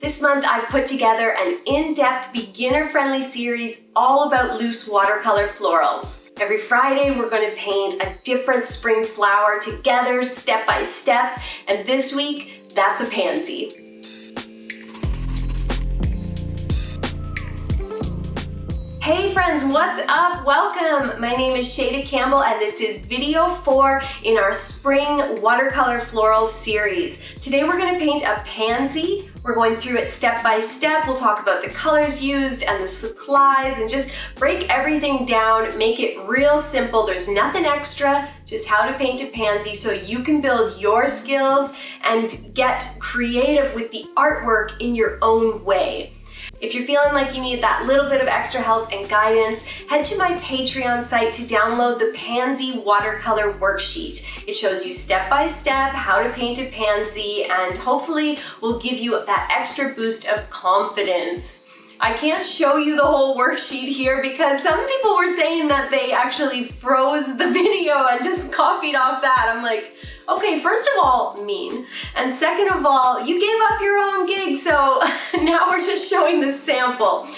This month I've put together an in-depth beginner-friendly series all about loose watercolor florals. Every Friday we're going to paint a different spring flower together step by step, and this week that's a pansy. Hey friends, what's up? Welcome! My name is Shayda Campbell and this is video 4 in our spring watercolor florals series. Today we're going to paint a pansy. We're going through it step by step. We'll talk about the colors used and the supplies and just break everything down, make it real simple. There's nothing extra, just how to paint a pansy so you can build your skills and get creative with the artwork in your own way. If you're feeling like you need that little bit of extra help and guidance, head to my Patreon site to download the Pansy Watercolor Worksheet. It shows you step by step how to paint a pansy and hopefully will give you that extra boost of confidence. I can't show you the whole worksheet here because some people were saying that they actually froze the video and just copied off that. I'm like, okay, first of all, mean. And second of all, you gave up your own gig, so now we're just showing the sample.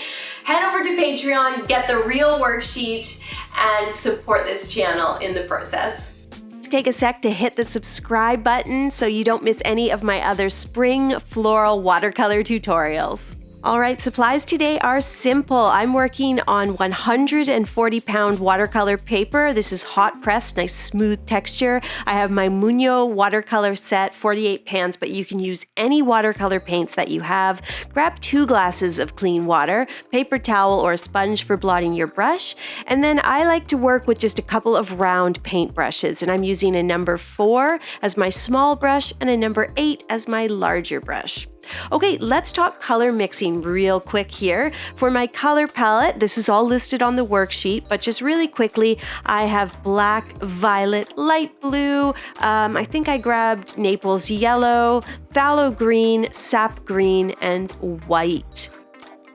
Head over to Patreon, get the real worksheet, and support this channel in the process. Take a sec to hit the subscribe button so you don't miss any of my other spring floral watercolor tutorials. All right, supplies today are simple. I'm working on 140-pound watercolor paper. This is hot pressed, nice smooth texture. I have my Muño watercolor set, 48 pans, but you can use any watercolor paints that you have. Grab 2 glasses of clean water, paper towel or a sponge for blotting your brush. And then I like to work with just a couple of round paint brushes, and I'm using a number 4 as my small brush and a number 8 as my larger brush. Okay, let's talk color mixing real quick here. For my color palette, this is all listed on the worksheet, but just really quickly, I have black, violet, light blue, I think I grabbed Naples yellow, phthalo green, sap green, and white.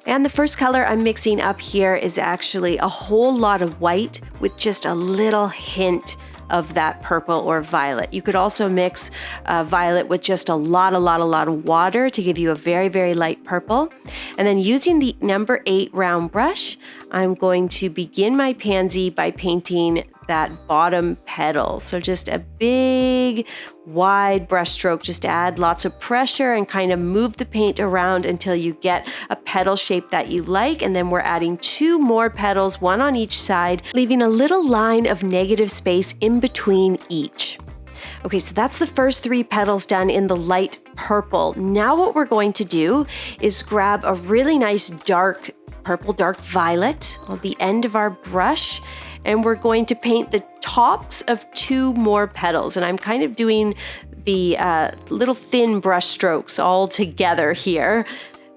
And the first color I'm mixing up here is actually a whole lot of white with just a little hint of that purple or violet. You could also mix violet with just a lot of water to give you a very, very light purple. And then using the number 8 round brush, I'm going to begin my pansy by painting that bottom petal. So just a big, wide brush stroke, just add lots of pressure and kind of move the paint around until you get a petal shape that you like. And then we're adding 2 more petals, 1 on each side, leaving a little line of negative space in between each. Okay, so that's the first 3 petals done in the light purple. Now what we're going to do is grab a really nice dark purple, dark violet on the end of our brush, and we're going to paint the tops of 2 more petals. And I'm kind of doing the little thin brush strokes all together here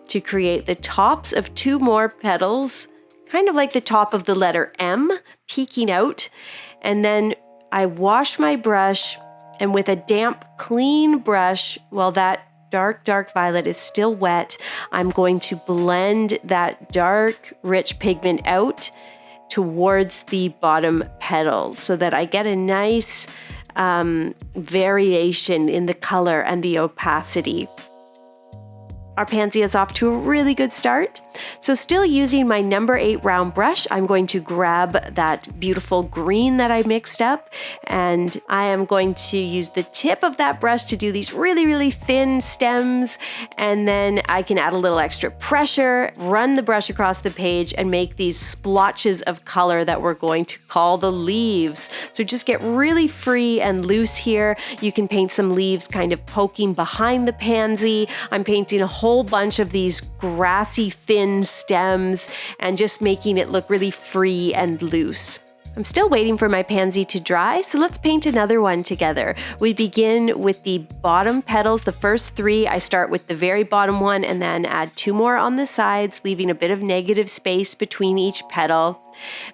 to create the tops of 2 more petals, kind of like the top of the letter M peeking out. And then I wash my brush, and with a damp, clean brush, while that dark violet is still wet, I'm going to blend that dark, rich pigment out towards the bottom petals so that I get a nice variation in the color and the opacity. Our pansy is off to a really good start. So still using my number 8 round brush, I'm going to grab that beautiful green that I mixed up, and I am going to use the tip of that brush to do these really thin stems, and then I can add a little extra pressure, run the brush across the page, and make these splotches of color that we're going to call the leaves. So just get really free and loose here. You can paint some leaves kind of poking behind the pansy. I'm painting a whole bunch of these grassy thin stems and just making it look really free and loose. I'm still waiting for my pansy to dry, so let's paint another one together. We begin with the bottom petals, the first 3. I start with the very bottom one and then add 2 more on the sides, leaving a bit of negative space between each petal.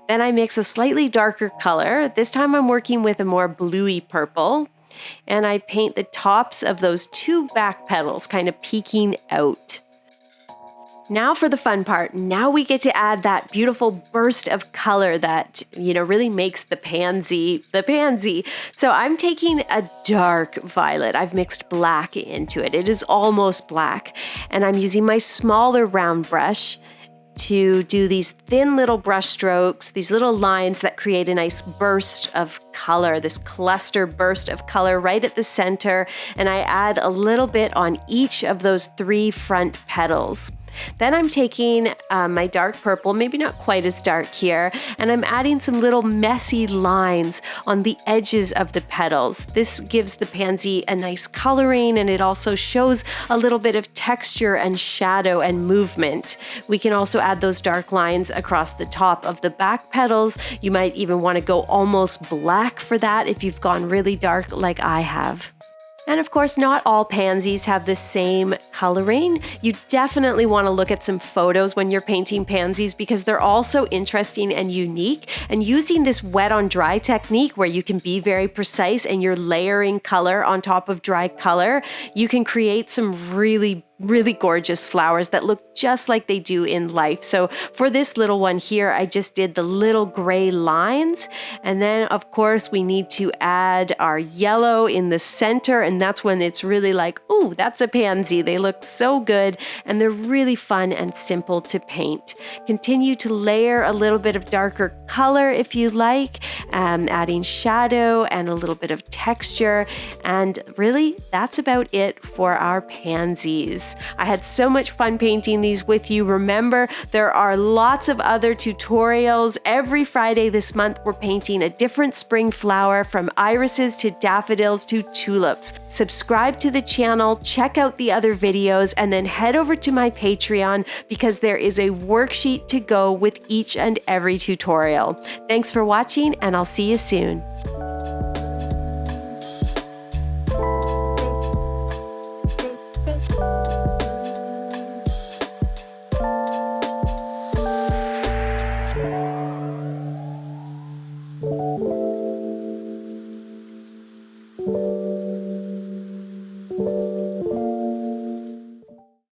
Then I mix a slightly darker color. This time I'm working with a more bluey purple. And I paint the tops of those 2 back petals kind of peeking out. Now for the fun part. Now we get to add that beautiful burst of color that, really makes the pansy the pansy. So I'm taking a dark violet. I've mixed black into it. It is almost black. And I'm using my smaller round brush to do these thin little brush strokes, these little lines that create a nice burst of color, this cluster burst of color right at the center. And I add a little bit on each of those 3 front petals. Then I'm taking my dark purple, maybe not quite as dark here, and I'm adding some little messy lines on the edges of the petals. This gives the pansy a nice coloring, and it also shows a little bit of texture and shadow and movement. We can also add those dark lines across the top of the back petals. You might even want to go almost black for that if you've gone really dark like I have. And of course, not all pansies have the same coloring. You definitely want to look at some photos when you're painting pansies because they're all so interesting and unique. And using this wet on dry technique where you can be very precise and you're layering color on top of dry color, you can create some really gorgeous flowers that look just like they do in life. So for this little one here, I just did the little gray lines. And then of course we need to add our yellow in the center. And that's when it's really like, ooh, that's a pansy. They look so good and they're really fun and simple to paint. Continue to layer a little bit of darker color if you like, adding shadow and a little bit of texture. And really that's about it for our pansies. I had so much fun painting these with you. Remember, there are lots of other tutorials. Every Friday this month, we're painting a different spring flower from irises to daffodils to tulips. Subscribe to the channel, check out the other videos, and then head over to my Patreon because there is a worksheet to go with each and every tutorial. Thanks for watching, and I'll see you soon. Thank you.